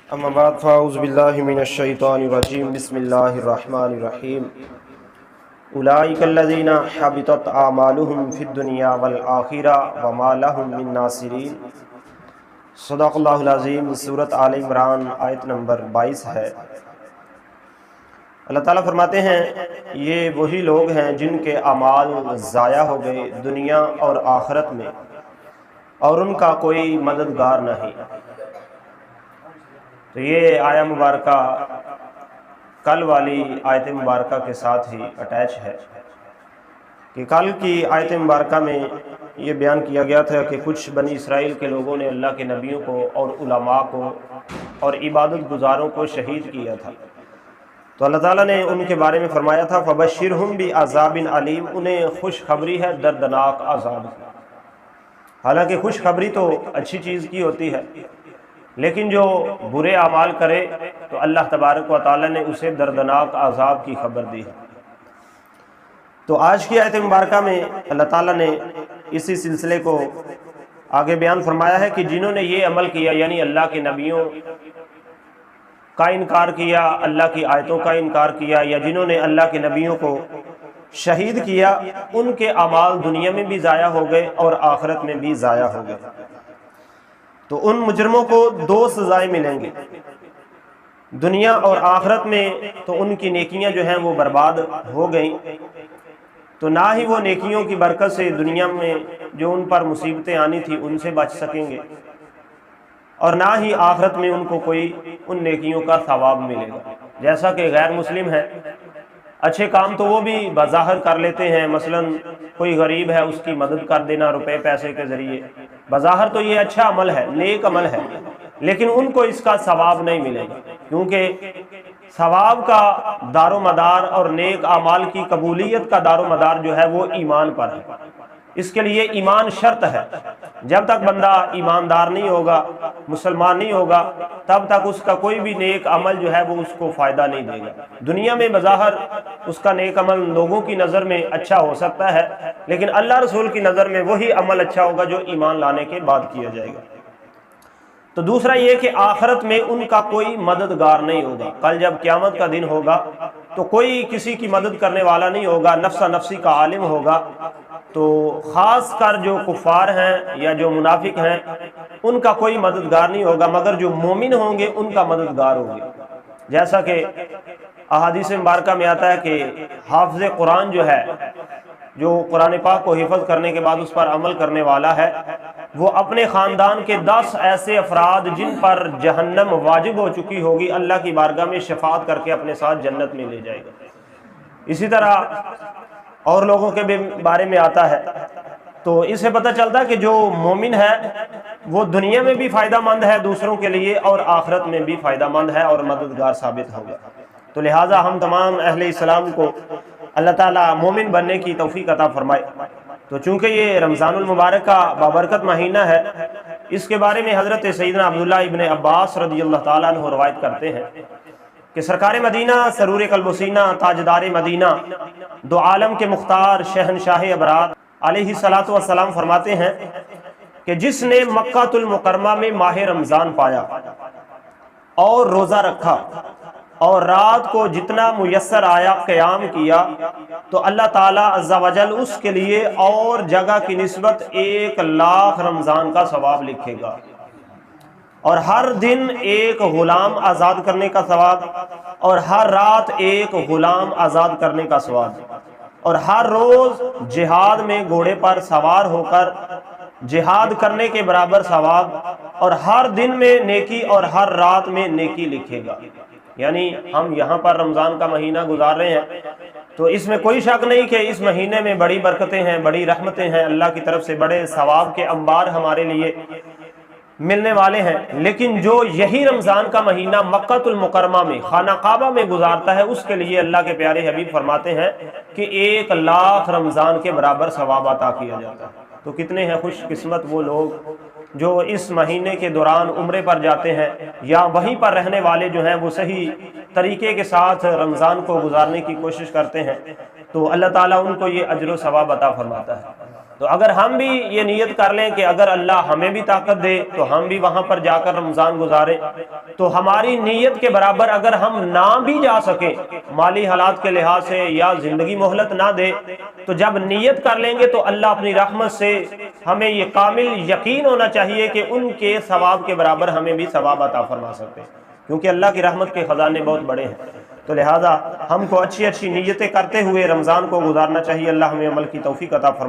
अम्मा बाद फ़ाऊज़ु बिल्लाहि मिनश शैतानिर रजीम बिस्मिल्लाहिर रहमानिर रहीम उलाइकल्लज़ीना हबितत आमालुहुम फ़िद दुनिया वल आखिरह व मा लहुम मिन नासिरीन। सदक़ल्लाहुल अज़ीम। सूरत आल इमरान आयत नंबर 22 है। अल्लाह ताला फरमाते हैं, ये वही लोग हैं जिनके अमाल ज़ाया हो गए दुनिया और आखिरत में और उनका कोई मददगार नहीं। तो ये आया मुबारका कल वाली आयत मुबारका के साथ ही अटैच है कि कल की आयत मुबारका में ये बयान किया गया था कि कुछ बनी इसराइल के लोगों ने अल्लाह के नबियों को और उलमा को और इबादत गुजारों को शहीद किया था। तो अल्लाह ताला ने उनके बारे में फरमाया था, फ़बश्शिरहुम बि अज़ाबिन अलीम, उन्हें खुशखबरी है दर्दनाक अज़ाब की। हालांकि खुशखबरी तो अच्छी चीज़ की होती है, लेकिन जो बुरे अमाल करे तो अल्लाह तबारक व तआला ने उसे दर्दनाक अज़ाब की खबर दी है। तो आज की आयत मुबारका में अल्लाह ताला ने इसी सिलसिले को आगे बयान फरमाया है कि जिन्होंने ये अमल किया, यानी अल्लाह के नबियों का इनकार किया, अल्लाह की आयतों का इनकार किया, या जिन्होंने अल्लाह के नबियों को शहीद किया, उनके अमाल दुनिया में भी ज़ाया हो गए और आखिरत में भी ज़ाया हो गए। तो उन मुजरमों को दो सजाएं मिलेंगी, दुनिया और आखिरत में तो उनकी नेकियां जो हैं वो बर्बाद हो गई, तो ना ही वो नेकियों की बरकत से दुनिया में जो उन पर मुसीबतें आनी थी उनसे बच सकेंगे, और ना ही आखिरत में उनको कोई उन नेकियों का सवाब मिलेगा। जैसा कि गैर मुस्लिम है, अच्छे काम तो वो भी बज़ाहिर कर लेते हैं, मसलन कोई गरीब है उसकी मदद कर देना रुपए पैसे के ज़रिए, बज़ाहिर तो ये अच्छा अमल है, नेक अमल है, लेकिन उनको इसका सवाब नहीं मिलेगा, क्योंकि सवाब का दारो मदार और नेक अमाल की कबूलियत का दारो मदार जो है वो ईमान पर है। इसके लिए ईमान शर्त है। जब तक बंदा ईमानदार नहीं होगा, मुसलमान नहीं होगा, तब तक उसका कोई भी नेक अमल जो है वो उसको फ़ायदा नहीं देगा। दुनिया में बज़ाहिर उसका नेक अमल लोगों की नज़र में अच्छा हो सकता है, लेकिन अल्लाह रसूल की नज़र में वही अमल अच्छा होगा जो ईमान लाने के बाद किया जाएगा। तो दूसरा ये कि आखिरत में उनका कोई मददगार नहीं होगा। कल जब क़यामत का दिन होगा तो कोई किसी की मदद करने वाला नहीं होगा, नफ्सा नफ्सी का आलिम होगा। तो ख़ास कर जो कुफ़ार हैं या जो मुनाफिक हैं उनका कोई मददगार नहीं होगा, मगर जो मोमिन होंगे उनका मददगार होंगे। जैसा कि अहादीस मुबारका में आता है कि हाफ़िज़ कुरान जो है, जो कुरान पाक को हिफ़्ज़ करने के बाद उस पर अमल करने वाला है, वो अपने ख़ानदान के 10 ऐसे अफराद जिन पर जहन्नम वाजिब हो चुकी होगी, अल्लाह की बारगाह में शफ़ाअत करके अपने साथ जन्नत में ले जाएगा। इसी तरह और लोगों के बारे में आता है। तो इससे पता चलता है कि जो मोमिन है वो दुनिया में भी फ़ायदामंद है दूसरों के लिए, और आखिरत में भी फ़ायदामंद है और मददगार साबित होगा। तो लिहाजा हम तमाम अहले इस्लाम को अल्लाह ताला मोमिन बनने की तौफीक अता फरमाए। तो चूँकि ये रमज़ानुल मुबारक का बाबरकत महीना है, इसके बारे में हज़रत सैयदना अब्दुल्लाह इब्न अब्बास रज़ियल्लाहु ताला अन्हु रवायत करते हैं कि सरकार मदीना सरूर कल्बुसीना ताजदार मदीना दो आलम के मुख्तार शहनशाह अबरार अलैहिस्सलातु वस्सलाम फरमाते हैं कि जिसने मक्कातुल मुकर्रमा में माह रमज़ान पाया और रोज़ा रखा और रात को जितना मुयस्सर आया क़याम किया, तो अल्लाह ताला अज़्ज़ा वजल उसके लिए और जगह की निस्बत 1 लाख रमज़ान का सवाब लिखेगा, और हर दिन एक गुलाम आज़ाद करने का सवाब, और हर रात एक गुलाम आज़ाद करने का सवाब, और हर रोज़ जिहाद में घोड़े पर सवार होकर जिहाद करने के बराबर सवाब, और हर दिन में नेकी और हर रात में नेकी लिखेगा। यानी हम यहाँ पर रमज़ान का महीना गुजार रहे हैं, तो इसमें कोई शक नहीं कि इस महीने में बड़ी बरकतें हैं, बड़ी रहमतें हैं, अल्लाह की तरफ से बड़े सवाब के अंबार हमारे लिए मिलने वाले हैं। लेकिन जो यही रमज़ान का महीना मक्कातुल मुकर्रमा में खाना काबा में गुजारता है, उसके लिए अल्लाह के प्यारे हबीब फरमाते हैं कि 1 लाख रमज़ान के बराबर सवाब अता किया जाता है। तो कितने हैं खुशकिस्मत वो लोग जो इस महीने के दौरान उम्रे पर जाते हैं, या वहीं पर रहने वाले जो हैं वो सही तरीके के साथ रमज़ान को गुजारने की कोशिश करते हैं, तो अल्लाह ताला उनको ये अजर व सवाब अता फरमाता है। तो अगर हम भी ये नीयत कर लें कि अगर अल्लाह हमें भी ताकत दे तो हम भी वहां पर जाकर रमज़ान गुजारें, तो हमारी नीयत के बराबर अगर हम ना भी जा सके माली हालात के लिहाज से या ज़िंदगी मोहलत ना दे, तो जब नीयत कर लेंगे तो अल्लाह अपनी रहमत से हमें ये कामिल यकीन होना चाहिए कि उनके सवाब के बराबर हमें भी सवाब अता फरमा सकते हैं, क्योंकि अल्लाह की रहमत के ख़जाने बहुत बड़े हैं। तो लिहाजा हमको अच्छी अच्छी नीयतें करते हुए रमज़ान को गुजारना चाहिए। अल्लाह हमें अमल की तौफीक अता फरमा।